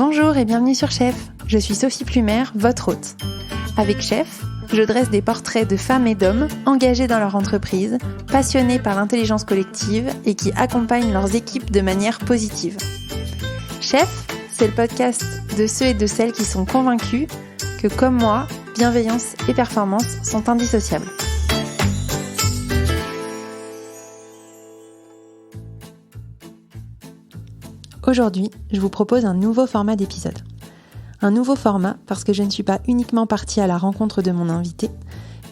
Bonjour et bienvenue sur Chef. Je suis Sophie Plumer, votre hôte. Avec Chef, je dresse des portraits de femmes et d'hommes engagés dans leur entreprise, passionnés par l'intelligence collective et qui accompagnent leurs équipes de manière positive. Chef, c'est le podcast de ceux et de celles qui sont convaincus que, comme moi, bienveillance et performance sont indissociables. Aujourd'hui, je vous propose un nouveau format d'épisode. Un nouveau format parce que je ne suis pas uniquement partie à la rencontre de mon invité,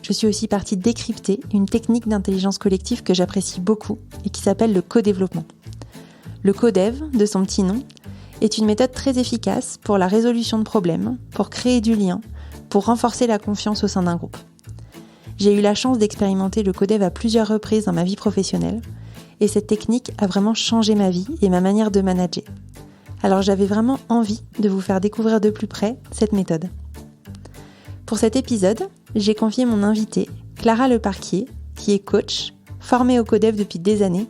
je suis aussi partie décrypter une technique d'intelligence collective que j'apprécie beaucoup et qui s'appelle le co-développement. Le co-dev, de son petit nom, est une méthode très efficace pour la résolution de problèmes, pour créer du lien, pour renforcer la confiance au sein d'un groupe. J'ai eu la chance d'expérimenter le co-dev à plusieurs reprises dans ma vie professionnelle, et cette technique a vraiment changé ma vie et ma manière de manager. Alors j'avais vraiment envie de vous faire découvrir de plus près cette méthode. Pour cet épisode, j'ai confié mon invitée, Clara Leparquier, qui est coach, formée au co-dev depuis des années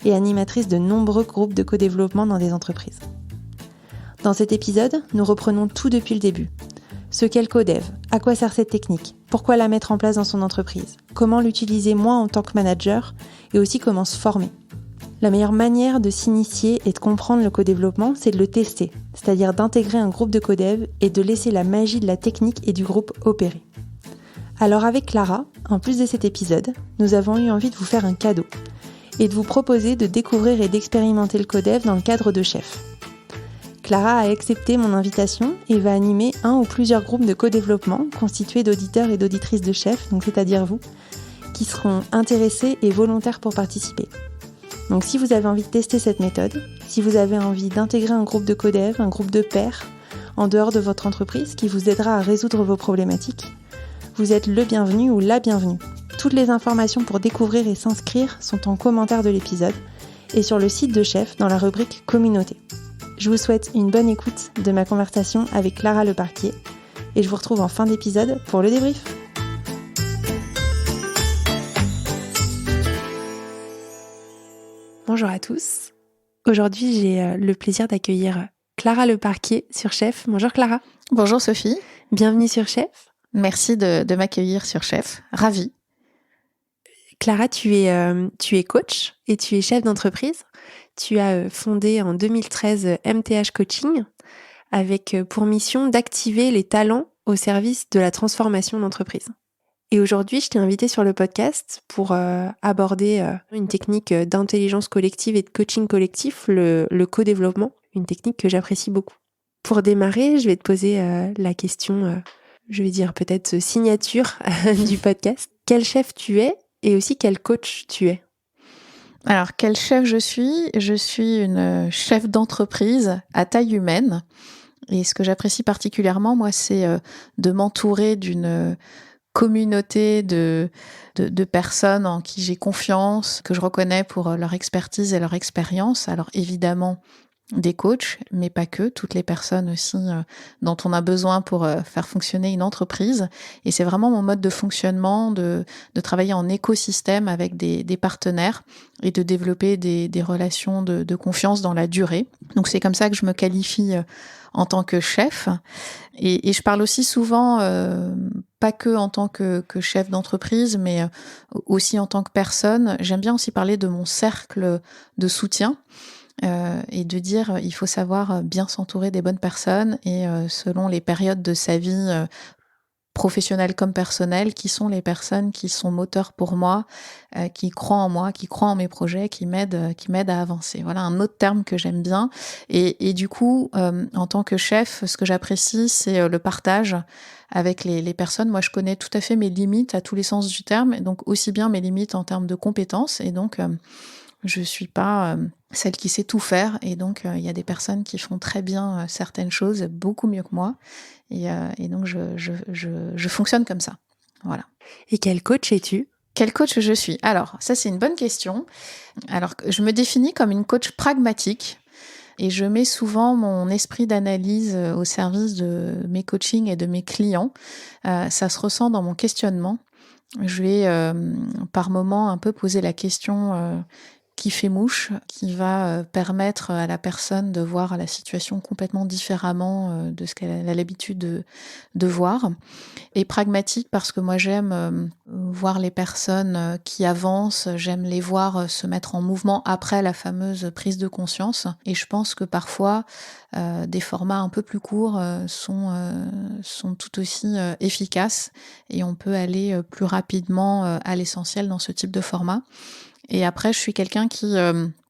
et animatrice de nombreux groupes de co-développement dans des entreprises. Dans cet épisode, nous reprenons tout depuis le début. Ce qu'est le co-dev, à quoi sert cette technique, pourquoi la mettre en place dans son entreprise, comment l'utiliser moi en tant que manager et aussi comment se former. La meilleure manière de s'initier et de comprendre le co-développement, c'est de le tester, c'est-à-dire d'intégrer un groupe de co-dev et de laisser la magie de la technique et du groupe opérer. Alors avec Clara, en plus de cet épisode, nous avons eu envie de vous faire un cadeau et de vous proposer de découvrir et d'expérimenter le co-dev dans le cadre de Chef. Clara a accepté mon invitation et va animer un ou plusieurs groupes de co-développement constitués d'auditeurs et d'auditrices de Chef, donc c'est-à-dire vous, qui seront intéressés et volontaires pour participer. Donc si vous avez envie de tester cette méthode, si vous avez envie d'intégrer un groupe de co-dev, un groupe de pairs, en dehors de votre entreprise qui vous aidera à résoudre vos problématiques, vous êtes le bienvenu ou la bienvenue. Toutes les informations pour découvrir et s'inscrire sont en commentaire de l'épisode et sur le site de Chef dans la rubrique Communauté. Je vous souhaite une bonne écoute de ma conversation avec Clara Leparquier et je vous retrouve en fin d'épisode pour le débrief. Bonjour à tous. Aujourd'hui, j'ai le plaisir d'accueillir Clara Leparquier sur Chef. Bonjour Clara. Bonjour Sophie. Bienvenue sur Chef. Merci de m'accueillir sur Chef. Ravie. Clara, tu es coach et tu es chef d'entreprise. Tu as fondé en 2013 MTH Coaching avec pour mission d'activer les talents au service de la transformation d'entreprise. Et aujourd'hui, je t'ai invité sur le podcast pour aborder une technique d'intelligence collective et de coaching collectif, le co-développement, une technique que j'apprécie beaucoup. Pour démarrer, je vais te poser la question, je vais dire peut-être signature du podcast. Quel chef tu es et aussi quel coach tu es? Alors, quel chef je suis? Je suis une chef d'entreprise à taille humaine. Et ce que j'apprécie particulièrement, moi, c'est de m'entourer d'une communauté de personnes en qui j'ai confiance, que je reconnais pour leur expertise et leur expérience. Alors, évidemment, des coachs, mais pas que, toutes les personnes aussi dont on a besoin pour faire fonctionner une entreprise. Et c'est vraiment mon mode de fonctionnement, de travailler en écosystème avec des partenaires et de développer des relations de confiance dans la durée. Donc c'est comme ça que je me qualifie en tant que chef. Et je parle aussi souvent, pas que en tant que chef d'entreprise, mais aussi en tant que personne. J'aime bien aussi parler de mon cercle de soutien. Et de dire il faut savoir bien s'entourer des bonnes personnes et selon les périodes de sa vie professionnelle comme personnelle, qui sont les personnes qui sont moteurs pour moi, qui croient en moi, qui croient en mes projets, qui m'aident à avancer. Voilà un autre terme que j'aime bien. Et du coup, en tant que chef, ce que j'apprécie, c'est le partage avec les personnes. Moi, je connais tout à fait mes limites à tous les sens du terme, et donc aussi bien mes limites en termes de compétences. Et donc, je suis pas celle qui sait tout faire, et donc il y a des personnes qui font très bien certaines choses beaucoup mieux que moi, et donc je fonctionne comme ça. Voilà. Et quel coach es-tu? Quel coach je suis? Alors, ça c'est une bonne question. Alors, je me définis comme une coach pragmatique. Et je mets souvent mon esprit d'analyse au service de mes coachings et de mes clients. Ça se ressent dans mon questionnement. Je vais par moment un peu poser la question qui fait mouche, qui va permettre à la personne de voir la situation complètement différemment de ce qu'elle a l'habitude de voir. Et pragmatique parce que moi j'aime voir les personnes qui avancent, j'aime les voir se mettre en mouvement après la fameuse prise de conscience. Et je pense que parfois des formats un peu plus courts sont tout aussi efficaces et on peut aller plus rapidement à l'essentiel dans ce type de format. Et après, je suis quelqu'un qui,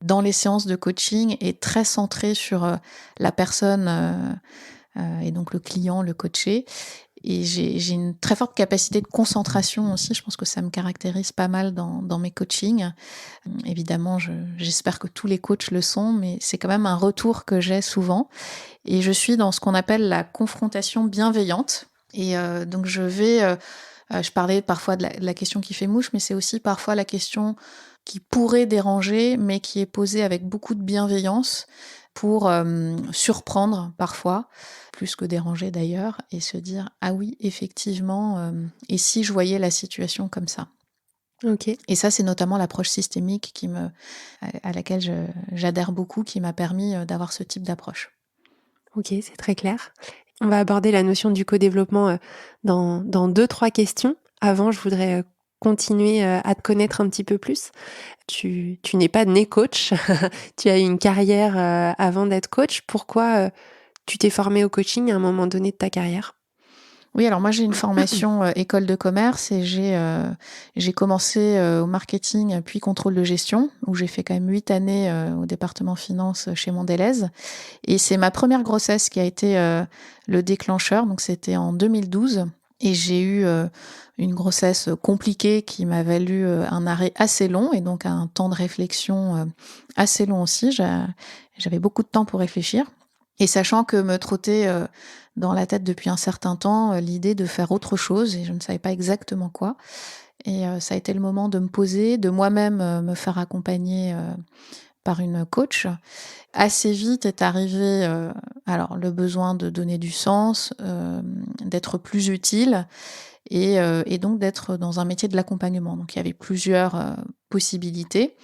dans les séances de coaching, est très centré sur la personne et donc le client, le coaché. Et j'ai une très forte capacité de concentration aussi. Je pense que ça me caractérise pas mal dans mes coachings. Évidemment, j'espère que tous les coachs le sont, mais c'est quand même un retour que j'ai souvent. Et je suis dans ce qu'on appelle la confrontation bienveillante. Et donc je parlais parfois de la question qui fait mouche, mais c'est aussi parfois la question qui pourrait déranger, mais qui est posée avec beaucoup de bienveillance pour surprendre parfois, plus que déranger d'ailleurs, et se dire « Ah oui, effectivement, et si je voyais la situation comme ça ?» Ok. Et ça, c'est notamment l'approche systémique à laquelle j'adhère beaucoup, qui m'a permis d'avoir ce type d'approche. Ok, c'est très clair. On va aborder la notion du co-développement dans 2-3 questions. Avant, je voudrais continuer à te connaître un petit peu plus. Tu n'es pas né coach, tu as eu une carrière avant d'être coach. Pourquoi tu t'es formé au coaching à un moment donné de ta carrière ? Oui, alors moi j'ai une formation école de commerce et j'ai commencé au marketing puis contrôle de gestion où j'ai fait quand même 8 années au département finance chez Mondelez. Et c'est ma première grossesse qui a été le déclencheur, donc c'était en 2012. Et j'ai eu une grossesse compliquée qui m'a valu un arrêt assez long et donc un temps de réflexion assez long aussi. J'avais beaucoup de temps pour réfléchir. Et sachant que me trottait dans la tête depuis un certain temps l'idée de faire autre chose et je ne savais pas exactement quoi. Et ça a été le moment de me poser, de moi-même me faire accompagner par une coach. Assez vite est arrivé alors le besoin de donner du sens, d'être plus utile et donc d'être dans un métier de l'accompagnement. Donc il y avait plusieurs possibilités.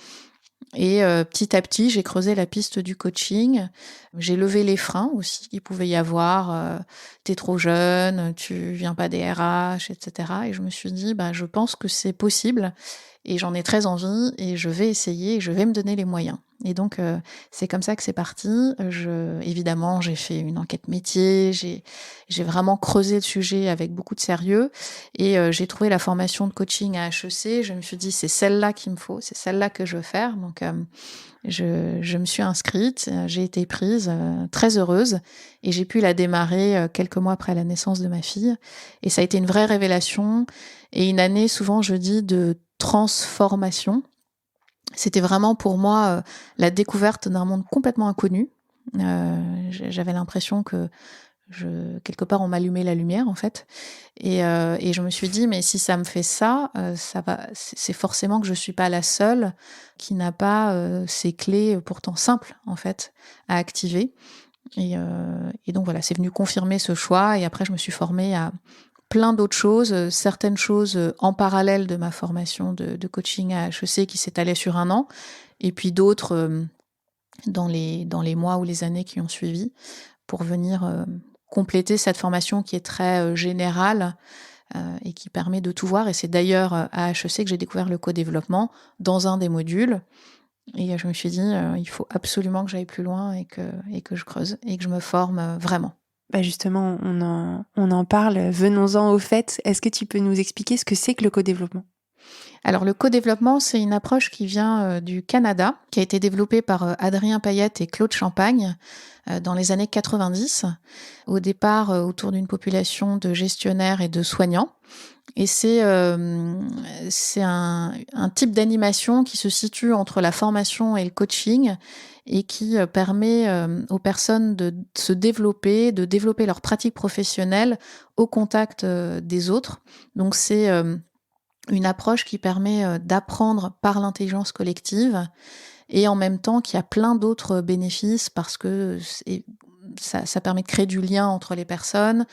Et petit à petit, j'ai creusé la piste du coaching. J'ai levé les freins aussi qu'il pouvait y avoir. T'es trop jeune, tu viens pas des RH, etc. Et je me suis dit, je pense que c'est possible et j'en ai très envie et je vais essayer et je vais me donner les moyens. Et donc, c'est comme ça que c'est parti. Évidemment, j'ai fait une enquête métier, j'ai vraiment creusé le sujet avec beaucoup de sérieux et j'ai trouvé la formation de coaching à HEC. Je me suis dit, c'est celle-là qu'il me faut, c'est celle-là que je veux faire. Donc, je me suis inscrite, j'ai été prise, très heureuse et j'ai pu la démarrer quelques mois après la naissance de ma fille. Et ça a été une vraie révélation et une année, souvent, je dis, de transformation. C'était vraiment pour moi la découverte d'un monde complètement inconnu. J'avais l'impression que quelque part on m'allumait la lumière en fait, et je me suis dit mais si ça me fait ça, ça va, c'est forcément que je suis pas la seule qui n'a pas ces clés pourtant simples en fait à activer. Et donc voilà, c'est venu confirmer ce choix. Et après je me suis formée à plein d'autres choses, certaines choses en parallèle de ma formation de coaching à HEC qui s'étalait sur 1 an, et puis d'autres dans les mois ou les années qui ont suivi pour venir compléter cette formation qui est très générale et qui permet de tout voir. Et c'est d'ailleurs à HEC que j'ai découvert le co-développement dans un des modules. Et je me suis dit, il faut absolument que j'aille plus loin et que je creuse et que je me forme vraiment. Justement, on en parle. Venons-en au fait. Est-ce que tu peux nous expliquer ce que c'est que le co-développement ? Alors, le co-développement, c'est une approche qui vient du Canada, qui a été développée par Adrien Payette et Claude Champagne dans les années 90, au départ autour d'une population de gestionnaires et de soignants. Et c'est un type d'animation qui se situe entre la formation et le coaching et qui permet aux personnes de se développer, de développer leur pratique professionnelle au contact des autres. Donc c'est une approche qui permet d'apprendre par l'intelligence collective et en même temps qui a plein d'autres bénéfices parce que ça permet de créer du lien entre les personnes,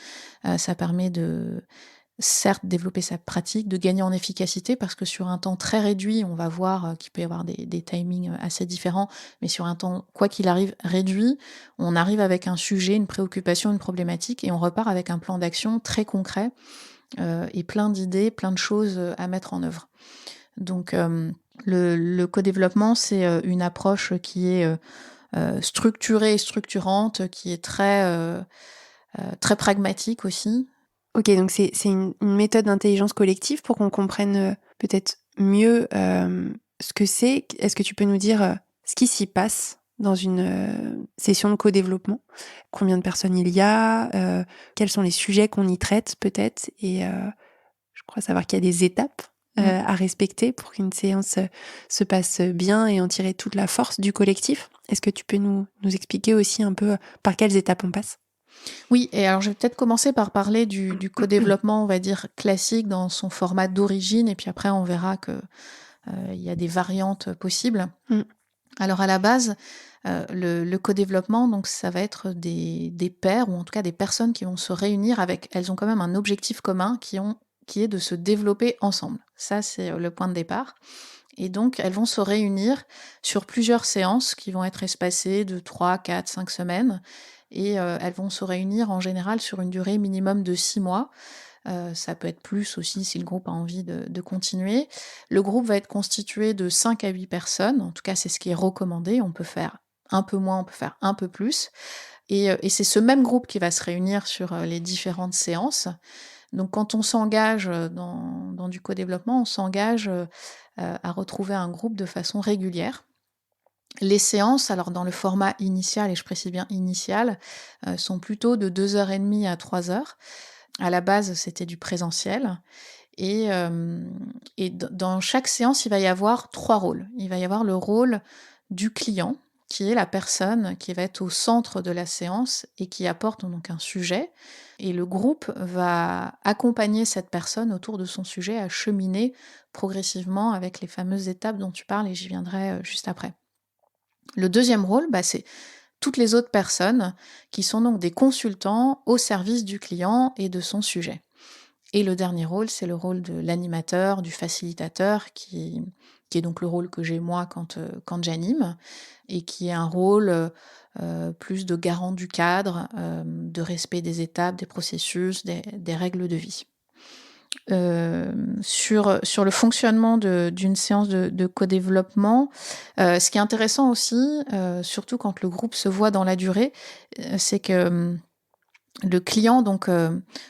ça permet de certes développer sa pratique, de gagner en efficacité parce que sur un temps très réduit, on va voir qu'il peut y avoir des timings assez différents, mais sur un temps, quoi qu'il arrive, réduit, on arrive avec un sujet, une préoccupation, une problématique et on repart avec un plan d'action très concret et plein d'idées, plein de choses à mettre en œuvre. Donc le co-développement, c'est une approche qui est structurée et structurante, qui est très pragmatique aussi. Ok, donc c'est une méthode d'intelligence collective pour qu'on comprenne peut-être mieux ce que c'est. Est-ce que tu peux nous dire ce qui s'y passe dans une session de co-développement? Combien de personnes il y a? Quels sont les sujets qu'on y traite peut-être? Et je crois savoir qu'il y a des étapes à respecter pour qu'une séance se passe bien et en tirer toute la force du collectif. Est-ce que tu peux nous expliquer aussi un peu par quelles étapes on passe? Oui, et alors je vais peut-être commencer par parler du co-développement, on va dire, classique dans son format d'origine, et puis après on verra que il y a des variantes possibles. Alors à la base, le co-développement, donc ça va être des pairs, ou en tout cas des personnes qui vont se réunir elles ont quand même un objectif commun qui est de se développer ensemble. Ça, c'est le point de départ. Et donc, elles vont se réunir sur plusieurs séances qui vont être espacées de 3, 4, 5 semaines. Et elles vont se réunir en général sur une durée minimum de 6 mois. Ça peut être plus aussi si le groupe a envie de continuer. Le groupe va être constitué de 5 à 8 personnes. En tout cas, c'est ce qui est recommandé. On peut faire un peu moins, on peut faire un peu plus. Et c'est ce même groupe qui va se réunir sur les différentes séances. Donc quand on s'engage dans du co-développement, on s'engage à retrouver un groupe de façon régulière. Les séances, alors dans le format initial, et je précise bien initial, sont plutôt de 2h30 à 3h. À la base, c'était du présentiel. Et dans chaque séance, il va y avoir 3 rôles. Il va y avoir le rôle du client, qui est la personne qui va être au centre de la séance et qui apporte donc un sujet. Et le groupe va accompagner cette personne autour de son sujet à cheminer progressivement avec les fameuses étapes dont tu parles, et j'y viendrai juste après. Le deuxième rôle, c'est toutes les autres personnes qui sont donc des consultants au service du client et de son sujet. Et le dernier rôle, c'est le rôle de l'animateur, du facilitateur, qui est donc le rôle que j'ai moi quand j'anime, et qui est un rôle plus de garant du cadre, de respect des étapes, des processus, des règles de vie. Sur le fonctionnement d'une séance de co-développement, ce qui est intéressant aussi, surtout quand le groupe se voit dans la durée, c'est que le client donc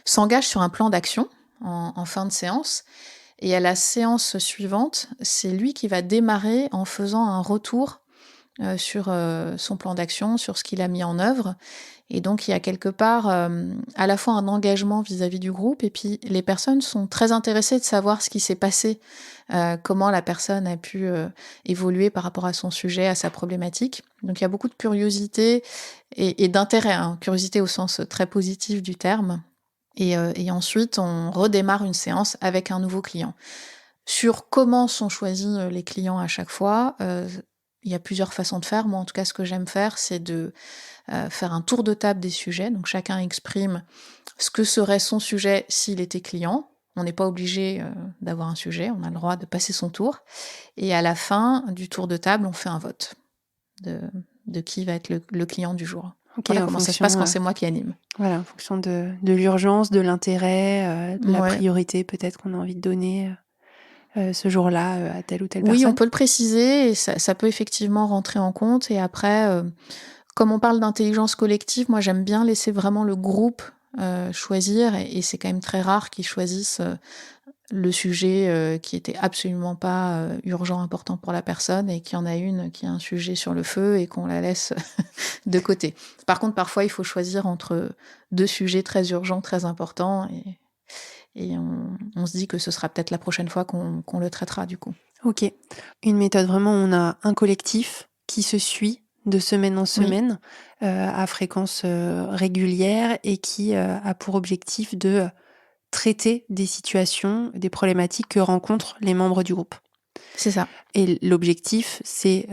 s'engage sur un plan d'action en fin de séance, et à la séance suivante, c'est lui qui va démarrer en faisant un retour sur son plan d'action, sur ce qu'il a mis en œuvre. Et donc il y a quelque part à la fois un engagement vis-à-vis du groupe, et puis les personnes sont très intéressées de savoir ce qui s'est passé, comment la personne a pu évoluer par rapport à son sujet, à sa problématique. Donc il y a beaucoup de curiosité et d'intérêt, curiosité au sens très positif du terme. Et ensuite, on redémarre une séance avec un nouveau client. Sur comment sont choisis les clients à chaque fois, il y a plusieurs façons de faire. Moi, en tout cas, ce que j'aime faire, c'est de faire un tour de table des sujets. Donc, chacun exprime ce que serait son sujet s'il était client. On n'est pas obligé d'avoir un sujet, on a le droit de passer son tour. Et à la fin du tour de table, on fait un vote de qui va être le client du jour. Okay, voilà comment ça se passe quand c'est moi qui anime. Voilà, en fonction de l'urgence, de l'intérêt, de la priorité peut-être qu'on a envie de donner ce jour-là à telle ou telle personne. Oui, on peut le préciser, et ça peut effectivement rentrer en compte. Et après, comme on parle d'intelligence collective, moi j'aime bien laisser vraiment le groupe choisir, et c'est quand même très rare qu'ils choisissent le sujet qui était absolument pas urgent, important pour la personne, et qu'il y en a une qui a un sujet sur le feu et qu'on la laisse de côté. Par contre, parfois, il faut choisir entre 2 sujets très urgents, très importants, et on se dit que ce sera peut-être la prochaine fois qu'on le traitera du coup. Ok. Une méthode vraiment, on a un collectif qui se suit de semaine en semaine, à fréquence régulière, et qui a pour objectif de traiter des situations, des problématiques que rencontrent les membres du groupe. C'est ça. Et l'objectif, c'est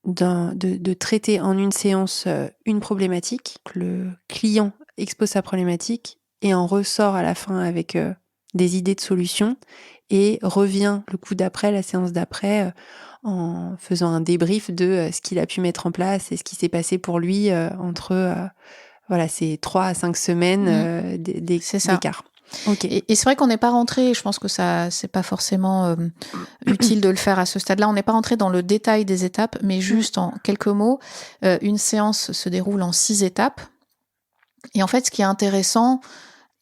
de traiter en une séance une problématique. Le client expose sa problématique et en ressort à la fin avec des idées de solutions et revient le coup d'après, la séance d'après, en faisant un débrief de ce qu'il a pu mettre en place et ce qui s'est passé pour lui entre ces 3 à 5 semaines C'est ça. d'écart. Okay. Et c'est vrai qu'on n'est pas rentré, je pense que ça, c'est pas forcément utile de le faire à ce stade-là, on n'est pas rentré dans le détail des étapes, mais juste en quelques mots, une séance se déroule en 6 étapes. Et en fait, ce qui est intéressant,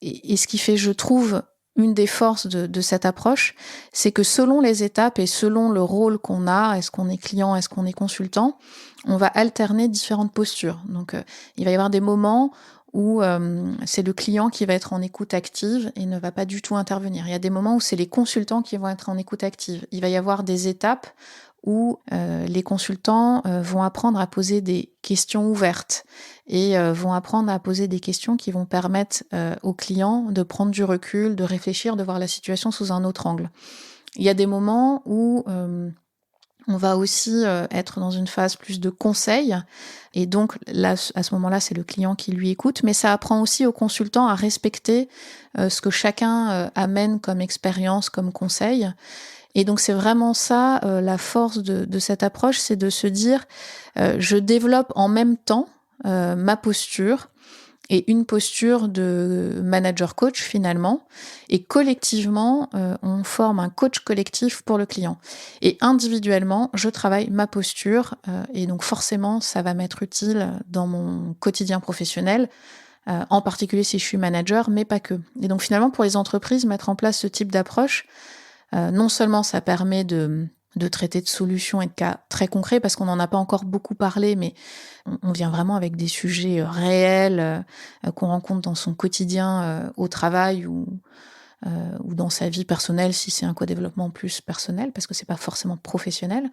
et ce qui fait, je trouve, une des forces de cette approche, c'est que selon les étapes et selon le rôle qu'on a, est-ce qu'on est client, est-ce qu'on est consultant, on va alterner différentes postures. Donc, il va y avoir des moments où c'est le client qui va être en écoute active et ne va pas du tout intervenir. Il y a des moments où c'est les consultants qui vont être en écoute active. Il va y avoir des étapes où les consultants vont apprendre à poser des questions ouvertes et vont apprendre à poser des questions qui vont permettre aux clients de prendre du recul, de réfléchir, de voir la situation sous un autre angle. Il y a des moments où on va aussi être dans une phase plus de conseil. Et donc, là, à ce moment-là, c'est le client qui lui écoute. Mais ça apprend aussi aux consultants à respecter ce que chacun amène comme expérience, comme conseil. Et donc, c'est vraiment ça, la force de cette approche, c'est de se dire, je développe en même temps ma posture et une posture de manager-coach finalement. Et collectivement, on forme un coach collectif pour le client. Et individuellement, je travaille ma posture et donc forcément, ça va m'être utile dans mon quotidien professionnel, en particulier si je suis manager, mais pas que. Et donc finalement, pour les entreprises, mettre en place ce type d'approche, non seulement ça permet de traiter de solutions et de cas très concrets, parce qu'on n'en a pas encore beaucoup parlé, mais on vient vraiment avec des sujets réels qu'on rencontre dans son quotidien au travail ou dans sa vie personnelle, si c'est un co-développement plus personnel, parce que c'est pas forcément professionnel.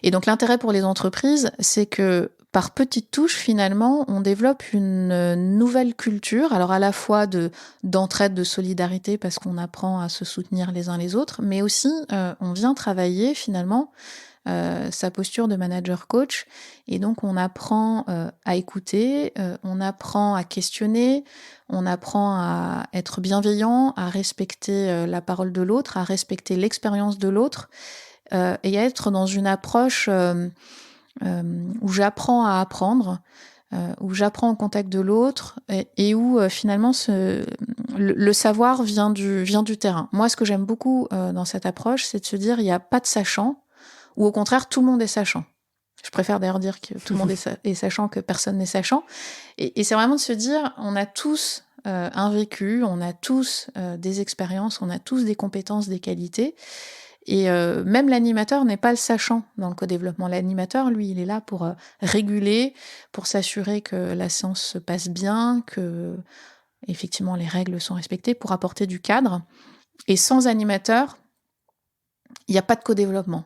Et donc l'intérêt pour les entreprises, c'est que par petites touches, finalement, on développe une nouvelle culture, alors à la fois d'entraide, de solidarité, parce qu'on apprend à se soutenir les uns les autres, mais aussi on vient travailler finalement sa posture de manager-coach, et donc on apprend à écouter, on apprend à questionner, on apprend à être bienveillant, à respecter la parole de l'autre, à respecter l'expérience de l'autre, et à être dans une approche où j'apprends à apprendre, où j'apprends au contact de l'autre et où finalement le savoir vient du terrain. Moi, ce que j'aime beaucoup dans cette approche, c'est de se dire il n'y a pas de sachant, ou au contraire, tout le monde est sachant. Je préfère d'ailleurs dire que tout le monde est sachant que personne n'est sachant. Et c'est vraiment de se dire, on a tous un vécu, on a tous des expériences, on a tous des compétences, des qualités. Et même l'animateur n'est pas le sachant dans le co-développement. L'animateur, lui, il est là pour réguler, pour s'assurer que la séance se passe bien, que effectivement les règles sont respectées, pour apporter du cadre. Et sans animateur, il n'y a pas de co-développement.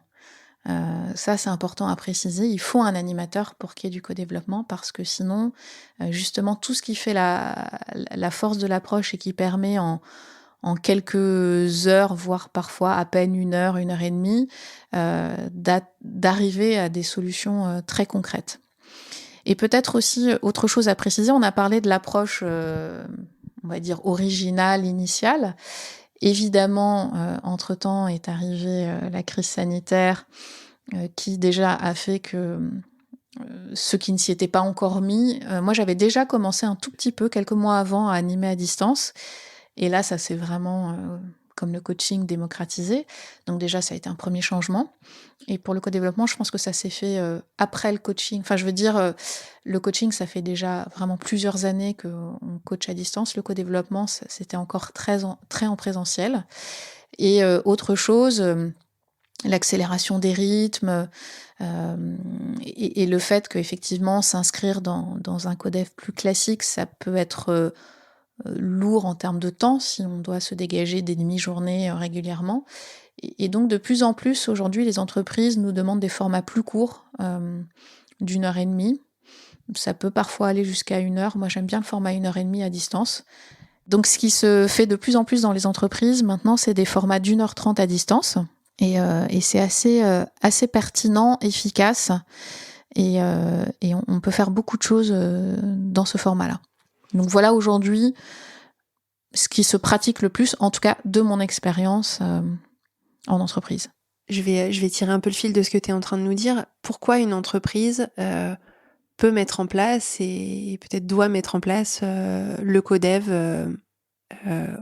Ça, c'est important à préciser. Il faut un animateur pour qu'il y ait du co-développement, parce que sinon, justement, tout ce qui fait la force de l'approche et qui permet en quelques heures, voire parfois à peine 1 heure, 1 heure et demie, d'arriver à des solutions très concrètes. Et peut-être aussi, autre chose à préciser, on a parlé de l'approche, on va dire, originale, initiale. Évidemment, entre-temps est arrivée la crise sanitaire qui déjà a fait que ceux qui ne s'y étaient pas encore mis, moi j'avais déjà commencé un tout petit peu, quelques mois avant, à animer à distance. Et là, ça s'est vraiment, comme le coaching, démocratisé. Donc déjà, ça a été un premier changement. Et pour le co-développement, je pense que ça s'est fait après le coaching. Enfin, je veux dire, le coaching, ça fait déjà vraiment plusieurs années qu'on coach à distance. Le co-développement, c'était encore très en présentiel. Et autre chose, l'accélération des rythmes et le fait qu'effectivement, s'inscrire dans un codev plus classique, ça peut être lourd en termes de temps si on doit se dégager des demi-journées régulièrement. Et donc, de plus en plus, aujourd'hui, les entreprises nous demandent des formats plus courts, d'1 heure et demie. Ça peut parfois aller jusqu'à 1 heure. Moi, j'aime bien le format 1 heure et demie à distance. Donc, ce qui se fait de plus en plus dans les entreprises, maintenant, c'est des formats d'1 heure 30 à distance. Et c'est assez pertinent, efficace. Et on peut faire beaucoup de choses dans ce format-là. Donc voilà, aujourd'hui, ce qui se pratique le plus, en tout cas de mon expérience en entreprise. Je vais tirer un peu le fil de ce que tu es en train de nous dire. Pourquoi une entreprise peut mettre en place et peut-être doit mettre en place le codev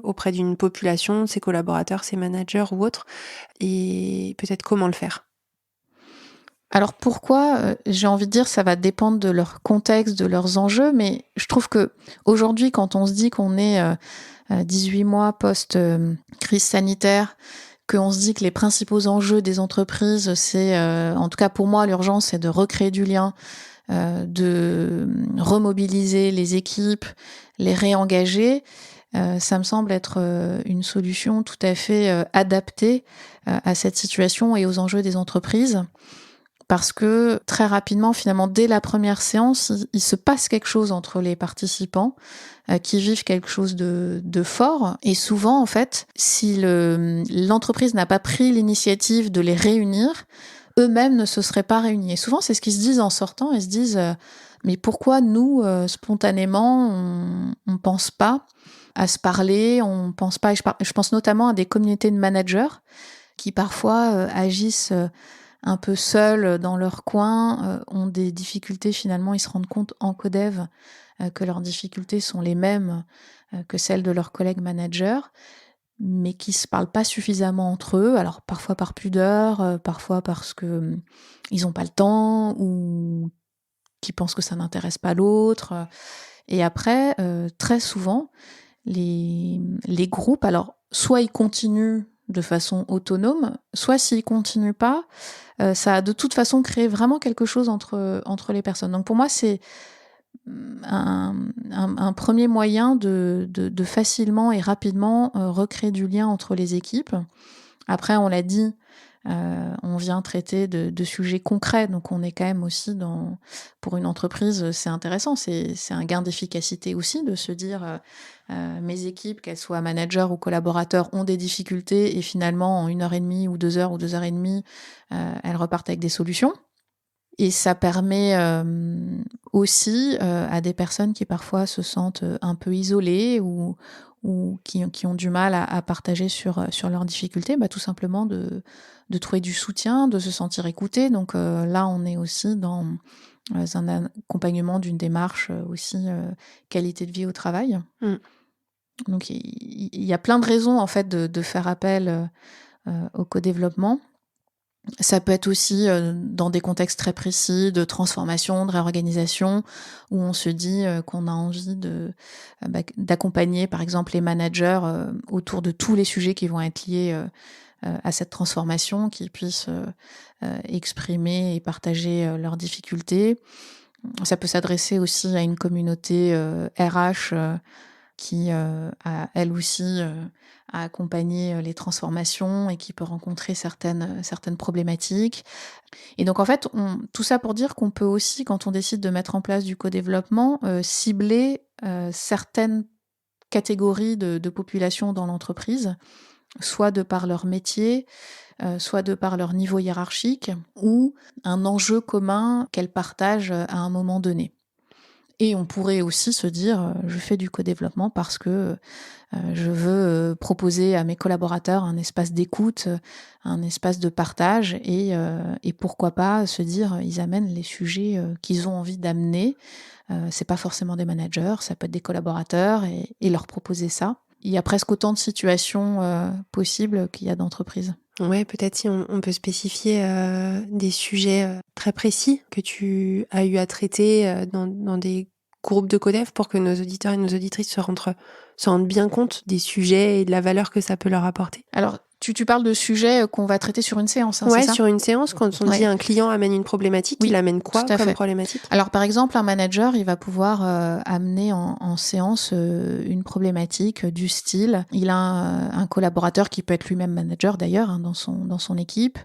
auprès d'une population, ses collaborateurs, ses managers ou autres, et peut-être comment le faire? Alors pourquoi, j'ai envie de dire, ça va dépendre de leur contexte, de leurs enjeux, mais je trouve que aujourd'hui, quand on se dit qu'on est 18 mois post-crise sanitaire, qu'on se dit que les principaux enjeux des entreprises, c'est, en tout cas pour moi, l'urgence, c'est de recréer du lien, de remobiliser les équipes, les réengager, ça me semble être une solution tout à fait adaptée à cette situation et aux enjeux des entreprises. Parce que très rapidement, finalement, dès la première séance, il se passe quelque chose entre les participants qui vivent quelque chose de fort. Et souvent, en fait, si l'entreprise n'a pas pris l'initiative de les réunir, eux-mêmes ne se seraient pas réunis. Et souvent, c'est ce qu'ils se disent en sortant. Ils se disent mais pourquoi nous, spontanément, on pense pas à se parler, on pense pas. Je pense notamment à des communautés de managers qui parfois agissent un peu seuls dans leur coin, ont des difficultés finalement, ils se rendent compte en codev que leurs difficultés sont les mêmes que celles de leurs collègues managers, mais qui se parlent pas suffisamment entre eux, alors parfois par pudeur, parfois parce que ils n'ont pas le temps ou qui pensent que ça n'intéresse pas l'autre. Et après, très souvent, les groupes, alors soit ils continuent de façon autonome, soit s'ils continuent pas, ça a de toute façon créé vraiment quelque chose entre les personnes. Donc pour moi, c'est un premier moyen de facilement et rapidement recréer du lien entre les équipes. Après, on l'a dit, on vient traiter de sujets concrets, donc on est quand même aussi pour une entreprise, c'est intéressant, c'est un gain d'efficacité aussi de se dire mes équipes, qu'elles soient managers ou collaborateurs, ont des difficultés et finalement en 1h30 ou 2 heures ou 2h30, elles repartent avec des solutions. Et ça permet aussi à des personnes qui parfois se sentent un peu isolées ou qui ont du mal à partager sur leurs difficultés, tout simplement de trouver du soutien, de se sentir écouté. Donc là, on est aussi dans un accompagnement d'une démarche aussi qualité de vie au travail. Donc il y a plein de raisons en fait de faire appel au co-développement. Ça peut être aussi dans des contextes très précis de transformation, de réorganisation, où on se dit qu'on a envie d'accompagner par exemple les managers autour de tous les sujets qui vont être liés à cette transformation, qu'ils puissent exprimer et partager leurs difficultés. Ça peut s'adresser aussi à une communauté RH qui a elle aussi à accompagner les transformations et qui peut rencontrer certaines problématiques. Et donc en fait, tout ça pour dire qu'on peut aussi, quand on décide de mettre en place du co-développement, cibler certaines catégories de population dans l'entreprise, soit de par leur métier, soit de par leur niveau hiérarchique, ou un enjeu commun qu'elles partagent à un moment donné. Et on pourrait aussi se dire, je fais du co-développement parce que je veux proposer à mes collaborateurs un espace d'écoute, un espace de partage et pourquoi pas se dire, ils amènent les sujets qu'ils ont envie d'amener. C'est pas forcément des managers, ça peut être des collaborateurs et leur proposer ça. Il y a presque autant de situations possibles qu'il y a d'entreprises. Ouais, peut-être si on peut spécifier des sujets très précis que tu as eu à traiter dans des groupes de codev pour que nos auditeurs et nos auditrices se rendent bien compte des sujets et de la valeur que ça peut leur apporter. Alors, tu parles de sujets qu'on va traiter sur une séance, ouais, c'est ça ? Sur une séance, quand on dit un client amène une problématique, il amène quoi comme problématique ? Alors, par exemple, un manager, il va pouvoir amener en séance une problématique du style. Il a un collaborateur qui peut être lui-même manager d'ailleurs dans son équipe,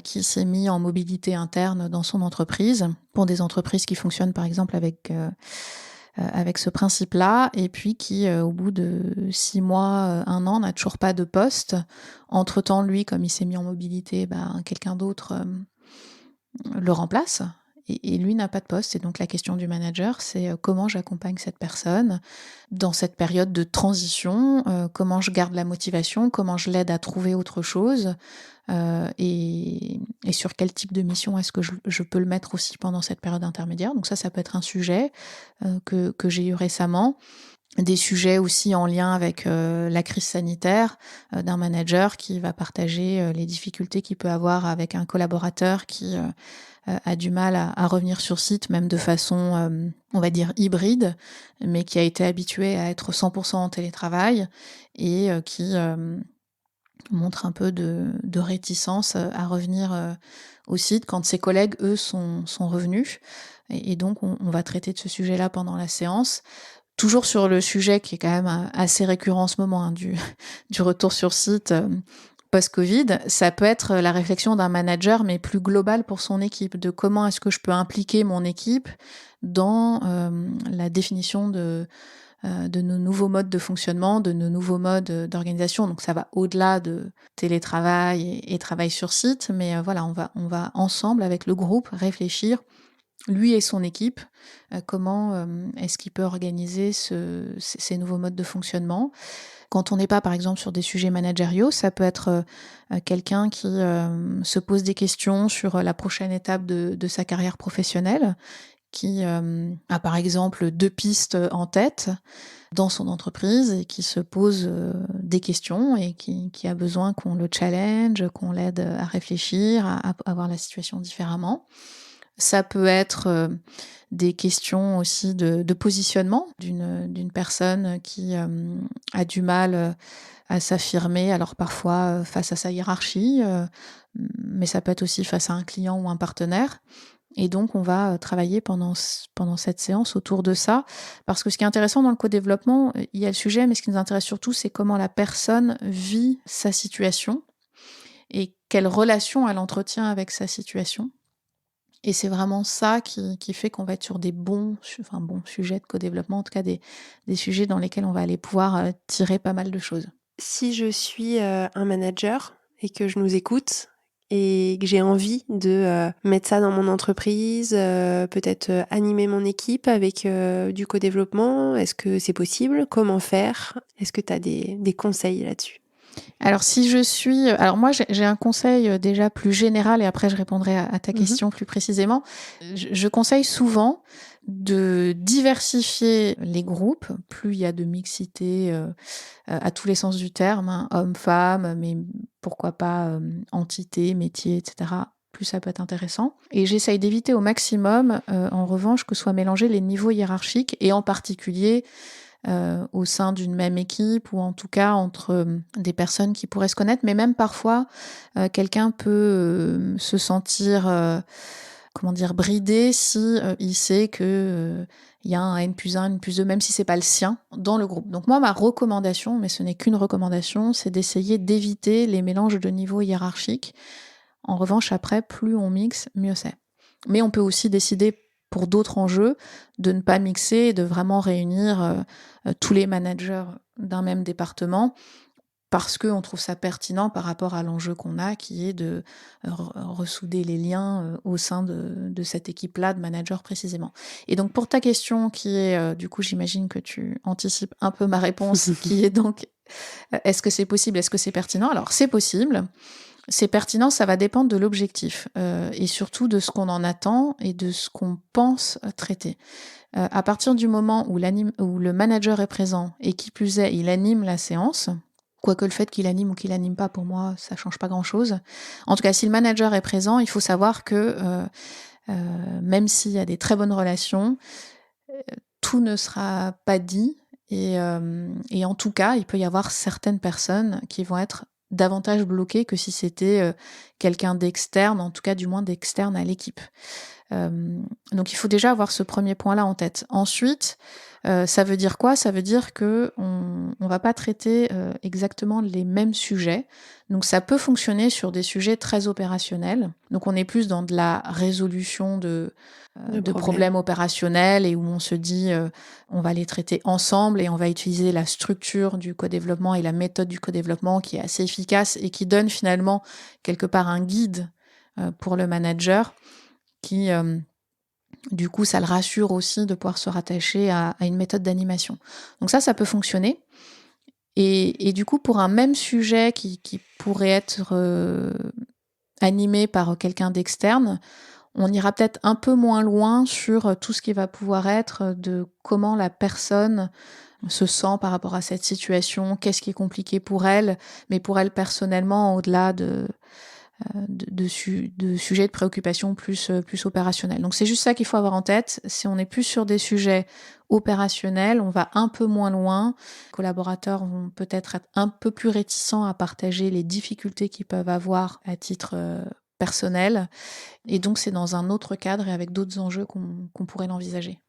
qui s'est mis en mobilité interne dans son entreprise, pour des entreprises qui fonctionnent par exemple avec ce principe-là, et puis qui, au bout de 6 mois, 1 an, n'a toujours pas de poste. Entre-temps, lui, comme il s'est mis en mobilité, quelqu'un d'autre le remplace. et lui n'a pas de poste. Et donc la question du manager, c'est comment j'accompagne cette personne dans cette période de transition, comment je garde la motivation, comment je l'aide à trouver autre chose, et sur quel type de mission est-ce que je peux le mettre aussi pendant cette période intermédiaire. Donc ça peut être un sujet que j'ai eu récemment. Des sujets aussi en lien avec la crise sanitaire, d'un manager qui va partager les difficultés qu'il peut avoir avec un collaborateur qui a du mal à revenir sur site, même de façon, on va dire, hybride, mais qui a été habitué à être 100% en télétravail et qui montre un peu de réticence à revenir au site quand ses collègues, eux, sont revenus. Et donc, on va traiter de ce sujet-là pendant la séance. Toujours sur le sujet qui est quand même assez récurrent en ce moment, du retour sur site post-Covid, ça peut être la réflexion d'un manager, mais plus globale pour son équipe, de comment est-ce que je peux impliquer mon équipe dans la définition de nos nouveaux modes de fonctionnement, de nos nouveaux modes d'organisation. Donc ça va au-delà de télétravail et travail sur site, mais voilà, on va ensemble avec le groupe réfléchir, lui et son équipe, comment est-ce qu'il peut organiser ces nouveaux modes de fonctionnement. Quand on n'est pas, par exemple, sur des sujets managériaux, ça peut être quelqu'un qui se pose des questions sur la prochaine étape de sa carrière professionnelle, qui a, par exemple, 2 pistes en tête dans son entreprise et qui se pose des questions et qui a besoin qu'on le challenge, qu'on l'aide à réfléchir, à voir la situation différemment. Ça peut être des questions aussi de positionnement d'une personne qui a du mal à s'affirmer, alors parfois face à sa hiérarchie, mais ça peut être aussi face à un client ou un partenaire. Et donc, on va travailler pendant cette séance autour de ça. Parce que ce qui est intéressant dans le co-développement, il y a le sujet, mais ce qui nous intéresse surtout, c'est comment la personne vit sa situation et quelle relation elle entretient avec sa situation. Et c'est vraiment ça qui fait qu'on va être sur des bons sujets de co-développement, en tout cas des sujets dans lesquels on va aller pouvoir tirer pas mal de choses. Si je suis un manager et que je nous écoute et que j'ai envie de mettre ça dans mon entreprise, peut-être animer mon équipe avec du co-développement, est-ce que c'est possible? Comment faire? Est-ce que tu as des conseils là-dessus? Alors alors moi j'ai un conseil déjà plus général et après je répondrai à ta question plus précisément. Je conseille souvent de diversifier les groupes. Plus il y a de mixité à tous les sens du terme, hommes-femmes, mais pourquoi pas entités, métiers, etc. Plus ça peut être intéressant. Et j'essaye d'éviter au maximum, en revanche, que soient mélangés les niveaux hiérarchiques et en particulier au sein d'une même équipe ou en tout cas entre des personnes qui pourraient se connaître, mais même parfois quelqu'un peut se sentir bridé si il sait que il y a un N+1, N+2, même si c'est pas le sien, dans le groupe. Donc moi, ma recommandation, mais ce n'est qu'une recommandation, c'est d'essayer d'éviter les mélanges de niveaux hiérarchiques. En revanche, après, plus on mixe, mieux c'est. Mais on peut aussi décider pour d'autres enjeux, de ne pas mixer et de vraiment réunir tous les managers d'un même département parce qu'on trouve ça pertinent par rapport à l'enjeu qu'on a, qui est de ressouder les liens au sein de cette équipe-là de managers précisément. Et donc pour ta question qui est, du coup j'imagine que tu anticipes un peu ma réponse, qui est donc, est-ce que c'est possible, est-ce que c'est pertinent? Alors c'est possible. C'est pertinent, ça va dépendre de l'objectif et surtout de ce qu'on en attend et de ce qu'on pense traiter. À partir du moment où le manager est présent et qui plus est, il anime la séance, quoique le fait qu'il anime ou qu'il anime pas, pour moi, ça change pas grand-chose. En tout cas, si le manager est présent, il faut savoir que même s'il y a des très bonnes relations, tout ne sera pas dit et en tout cas, il peut y avoir certaines personnes qui vont être davantage bloqué que si c'était quelqu'un d'externe, en tout cas du moins d'externe à l'équipe. Donc il faut déjà avoir ce premier point-là en tête. Ensuite, ça veut dire quoi? Ça veut dire que on va pas traiter exactement les mêmes sujets. Donc ça peut fonctionner sur des sujets très opérationnels. Donc on est plus dans de la résolution de problèmes opérationnels et où on se dit on va les traiter ensemble et on va utiliser la structure du co-développement et la méthode du co-développement qui est assez efficace et qui donne finalement quelque part un guide pour le manager qui Du coup, ça le rassure aussi de pouvoir se rattacher à une méthode d'animation. Donc ça peut fonctionner. Et du coup, pour un même sujet qui pourrait être animé par quelqu'un d'externe, on ira peut-être un peu moins loin sur tout ce qui va pouvoir être de comment la personne se sent par rapport à cette situation, qu'est-ce qui est compliqué pour elle, mais pour elle personnellement, au-delà de sujets de préoccupation plus opérationnels. Donc c'est juste ça qu'il faut avoir en tête. Si on est plus sur des sujets opérationnels, on va un peu moins loin. Les collaborateurs vont peut-être être un peu plus réticents à partager les difficultés qu'ils peuvent avoir à titre personnel. Et donc c'est dans un autre cadre et avec d'autres enjeux qu'on pourrait l'envisager.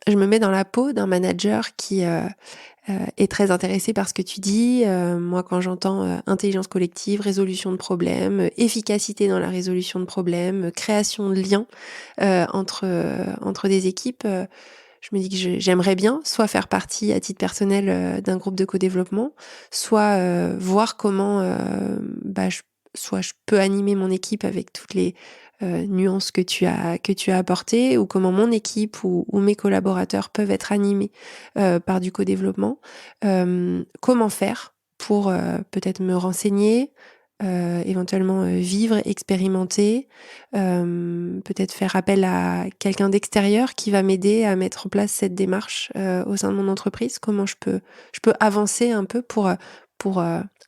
Je me mets dans la peau d'un manager qui est très intéressé par ce que tu dis. Moi, quand j'entends intelligence collective, résolution de problèmes, efficacité dans la résolution de problèmes, création de liens entre des équipes, je me dis que j'aimerais bien soit faire partie à titre personnel d'un groupe de co-développement, soit voir comment soit je peux animer mon équipe avec toutes les nuances que tu as apportées, ou comment mon équipe ou mes collaborateurs peuvent être animés par du co-développement. Comment faire pour peut-être me renseigner, éventuellement vivre, expérimenter, peut-être faire appel à quelqu'un d'extérieur qui va m'aider à mettre en place cette démarche au sein de mon entreprise. Comment je peux avancer un peu pour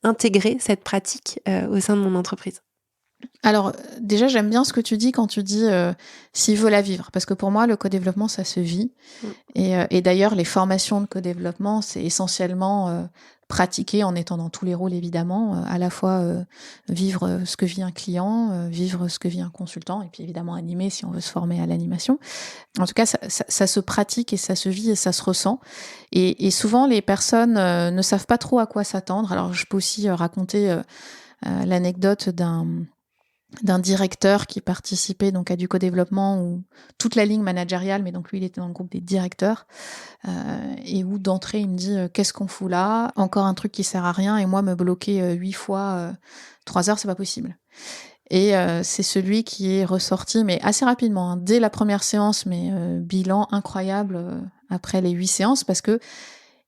intégrer cette pratique au sein de mon entreprise. Alors, déjà, j'aime bien ce que tu dis quand tu dis s'il veut la vivre. Parce que pour moi, le co-développement, ça se vit. Et d'ailleurs, les formations de co-développement, c'est essentiellement pratiquer en étant dans tous les rôles, évidemment. À la fois vivre ce que vit un client, vivre ce que vit un consultant, et puis évidemment animer si on veut se former à l'animation. En tout cas, ça se pratique et ça se vit et ça se ressent. Et souvent, les personnes ne savent pas trop à quoi s'attendre. Alors, je peux aussi raconter l'anecdote d'un directeur qui participait donc à du co-développement, où toute la ligne managériale, mais donc lui il était dans le groupe des directeurs, et où d'entrée il me dit qu'est-ce qu'on fout là, encore un truc qui sert à rien, et moi me bloquer 8 fois 3 heures, c'est pas possible. Et c'est celui qui est ressorti, mais assez rapidement, hein, dès la première séance, mais bilan incroyable après les 8 séances, parce que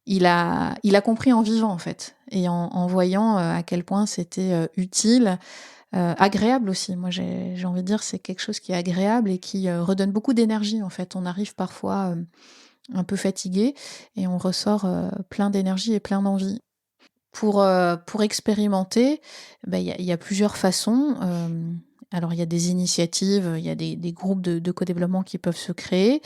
il a compris en vivant en fait, et en voyant à quel point c'était utile. Agréable aussi. Moi, j'ai envie de dire, c'est quelque chose qui est agréable et qui redonne beaucoup d'énergie, en fait. On arrive parfois un peu fatigué et on ressort plein d'énergie et plein d'envie. Pour expérimenter, il y a plusieurs façons. Alors, il y a des initiatives, il y a des groupes de co-développement qui peuvent se créer.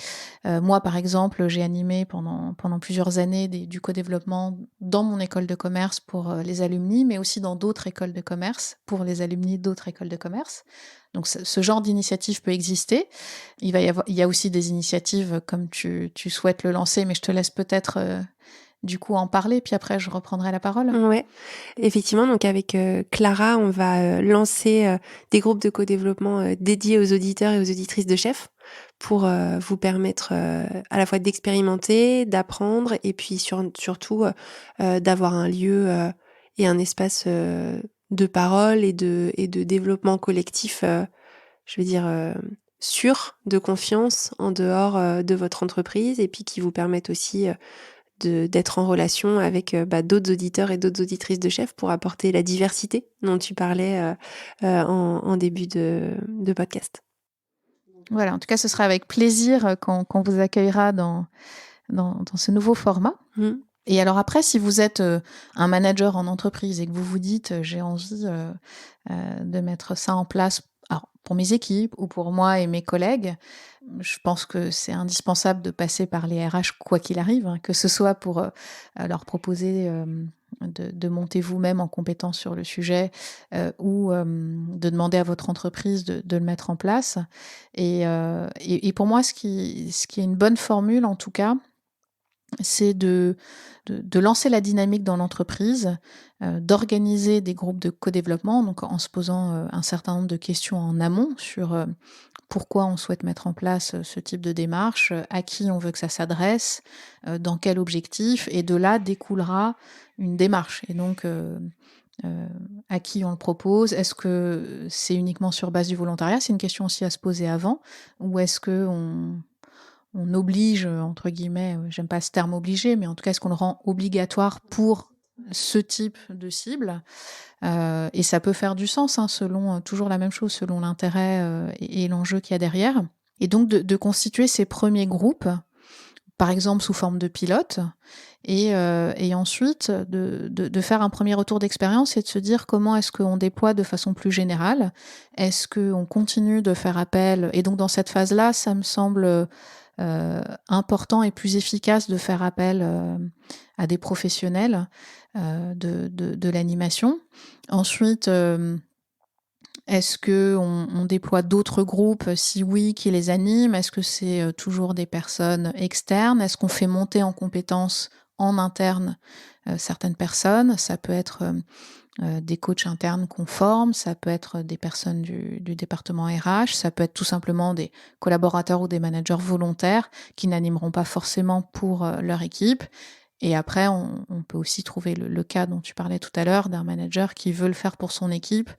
Moi, par exemple, j'ai animé pendant plusieurs années du co-développement dans mon école de commerce pour les alumni, mais aussi dans d'autres écoles de commerce pour les alumni d'autres écoles de commerce. Donc, ce genre d'initiative peut exister. Il y a aussi des initiatives comme tu souhaites le lancer, mais je te laisse peut-être du coup en parler, puis après je reprendrai la parole. Ouais, effectivement, donc avec Clara, on va lancer des groupes de co-développement dédiés aux auditeurs et aux auditrices de chefs pour vous permettre à la fois d'expérimenter, d'apprendre, et puis surtout d'avoir un lieu et un espace de parole et de développement collectif, je veux dire, sûr, de confiance en dehors de votre entreprise, et puis qui vous permettent aussi d'être en relation avec d'autres auditeurs et d'autres auditrices de chefs pour apporter la diversité dont tu parlais en début de podcast. Voilà, en tout cas, ce sera avec plaisir qu'on vous accueillera dans ce nouveau format. Et alors après, si vous êtes un manager en entreprise et que vous vous dites j'ai envie de mettre ça en place, alors pour mes équipes ou pour moi et mes collègues, je pense que c'est indispensable de passer par les RH quoi qu'il arrive, hein, que ce soit pour leur proposer de monter vous-même en compétence sur le sujet ou de demander à votre entreprise de le mettre en place. Et pour moi, ce qui est une bonne formule en tout cas, c'est de lancer la dynamique dans l'entreprise, d'organiser des groupes de co-développement, donc en se posant un certain nombre de questions en amont sur pourquoi on souhaite mettre en place ce type de démarche, à qui on veut que ça s'adresse, dans quel objectif, et de là découlera une démarche. Et donc à qui on le propose? Est-ce que c'est uniquement sur base du volontariat? C'est une question aussi à se poser avant. Ou est-ce qu'on oblige, entre guillemets, j'aime pas ce terme obligé, mais en tout cas, est-ce qu'on le rend obligatoire pour ce type de cible? Et ça peut faire du sens, selon toujours la même chose, selon l'intérêt et l'enjeu qu'il y a derrière. Et donc de constituer ces premiers groupes, par exemple sous forme de pilote, et ensuite de faire un premier retour d'expérience et de se dire comment est-ce qu'on déploie de façon plus générale. Est-ce qu'on continue de faire appel? Et donc dans cette phase-là, ça me semble important et plus efficace de faire appel à des professionnels de l'animation. Ensuite, est-ce qu'on déploie d'autres groupes? Si oui, qui les animent? Est-ce que c'est toujours des personnes externes? Est-ce qu'on fait monter en compétences en interne certaines personnes? Ça peut être des coachs internes qu'on forme, ça peut être des personnes du département RH, ça peut être tout simplement des collaborateurs ou des managers volontaires qui n'animeront pas forcément pour leur équipe. Et après, on peut aussi trouver le cas dont tu parlais tout à l'heure, d'un manager qui veut le faire pour son équipe,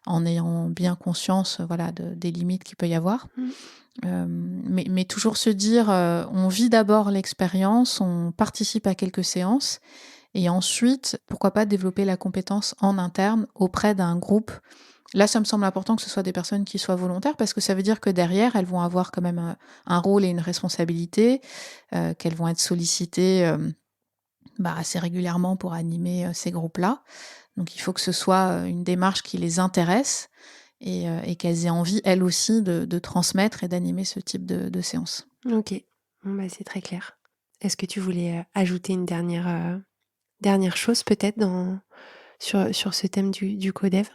en ayant bien conscience des limites qu'il peut y avoir. Mais toujours se dire, on vit d'abord l'expérience, on participe à quelques séances, et ensuite, pourquoi pas développer la compétence en interne auprès d'un groupe. Là, ça me semble important que ce soit des personnes qui soient volontaires, parce que ça veut dire que derrière, elles vont avoir quand même un rôle et une responsabilité, qu'elles vont être sollicitées assez régulièrement pour animer ces groupes-là. Donc il faut que ce soit une démarche qui les intéresse et qu'elles aient envie, elles aussi, de transmettre et d'animer ce type de séance. Ok, c'est très clair. Est-ce que tu voulais ajouter une dernière chose peut-être sur ce thème du codev?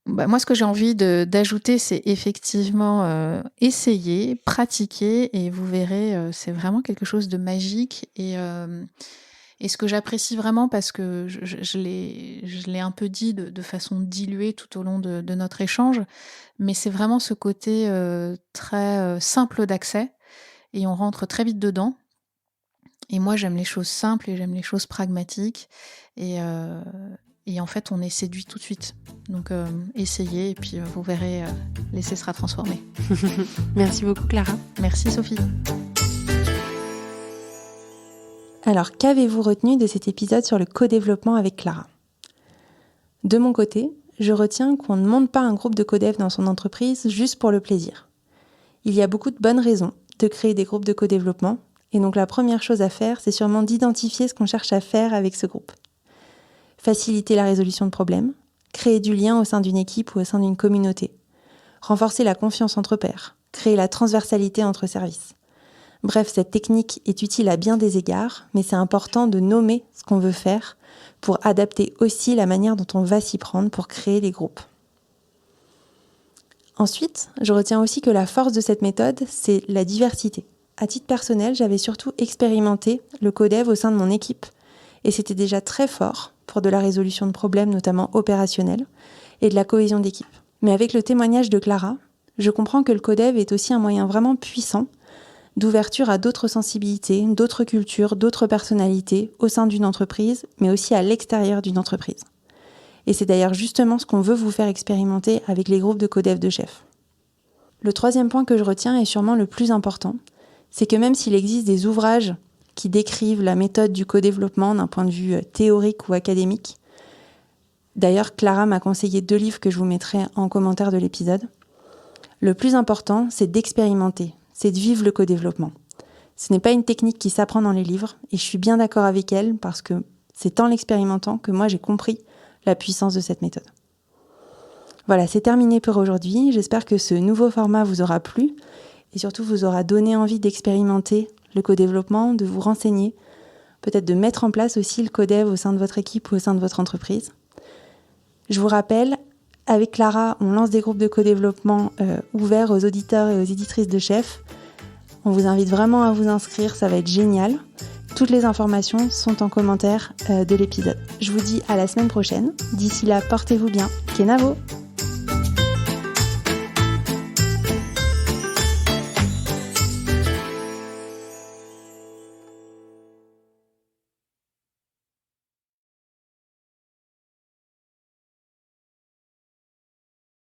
Moi, ce que j'ai envie d'ajouter, c'est effectivement essayer, pratiquer, et vous verrez, c'est vraiment quelque chose de magique. Et ce que j'apprécie vraiment, parce que je l'ai un peu dit de façon diluée tout au long de notre échange, mais c'est vraiment ce côté très simple d'accès, et on rentre très vite dedans. Et moi, j'aime les choses simples et j'aime les choses pragmatiques. Et en fait, on est séduit tout de suite. Donc, essayez, et puis vous verrez, l'essai sera transformé. Merci beaucoup, Clara. Merci, Sophie. Alors, qu'avez-vous retenu de cet épisode sur le co-développement avec Clara? De mon côté, je retiens qu'on ne monte pas un groupe de codev dans son entreprise juste pour le plaisir. Il y a beaucoup de bonnes raisons de créer des groupes de co-développement, et donc la première chose à faire, c'est sûrement d'identifier ce qu'on cherche à faire avec ce groupe. Faciliter la résolution de problèmes, créer du lien au sein d'une équipe ou au sein d'une communauté, renforcer la confiance entre pairs, créer la transversalité entre services. Bref, cette technique est utile à bien des égards, mais c'est important de nommer ce qu'on veut faire pour adapter aussi la manière dont on va s'y prendre pour créer les groupes. Ensuite, je retiens aussi que la force de cette méthode, c'est la diversité. À titre personnel, j'avais surtout expérimenté le codev au sein de mon équipe, et c'était déjà très fort pour de la résolution de problèmes, notamment opérationnels, et de la cohésion d'équipe. Mais avec le témoignage de Clara, je comprends que le codev est aussi un moyen vraiment puissant d'ouverture à d'autres sensibilités, d'autres cultures, d'autres personnalités au sein d'une entreprise, mais aussi à l'extérieur d'une entreprise. Et c'est d'ailleurs justement ce qu'on veut vous faire expérimenter avec les groupes de codev de chef. Le troisième point que je retiens est sûrement le plus important, c'est que même s'il existe des ouvrages qui décrivent la méthode du co-développement d'un point de vue théorique ou académique, d'ailleurs Clara m'a conseillé 2 livres que je vous mettrai en commentaire de l'épisode, le plus important, c'est d'expérimenter, c'est de vivre le co-développement. Ce n'est pas une technique qui s'apprend dans les livres, et je suis bien d'accord avec elle, parce que c'est en l'expérimentant que moi j'ai compris la puissance de cette méthode. Voilà, c'est terminé pour aujourd'hui. J'espère que ce nouveau format vous aura plu, et surtout vous aura donné envie d'expérimenter le co-développement, de vous renseigner, peut-être de mettre en place aussi le codev au sein de votre équipe ou au sein de votre entreprise. Je vous rappelle, avec Clara, on lance des groupes de co-développement ouverts aux auditeurs et aux éditrices de chefs. On vous invite vraiment à vous inscrire, ça va être génial. Toutes les informations sont en commentaire de l'épisode. Je vous dis à la semaine prochaine. D'ici là, portez-vous bien. Kenavo!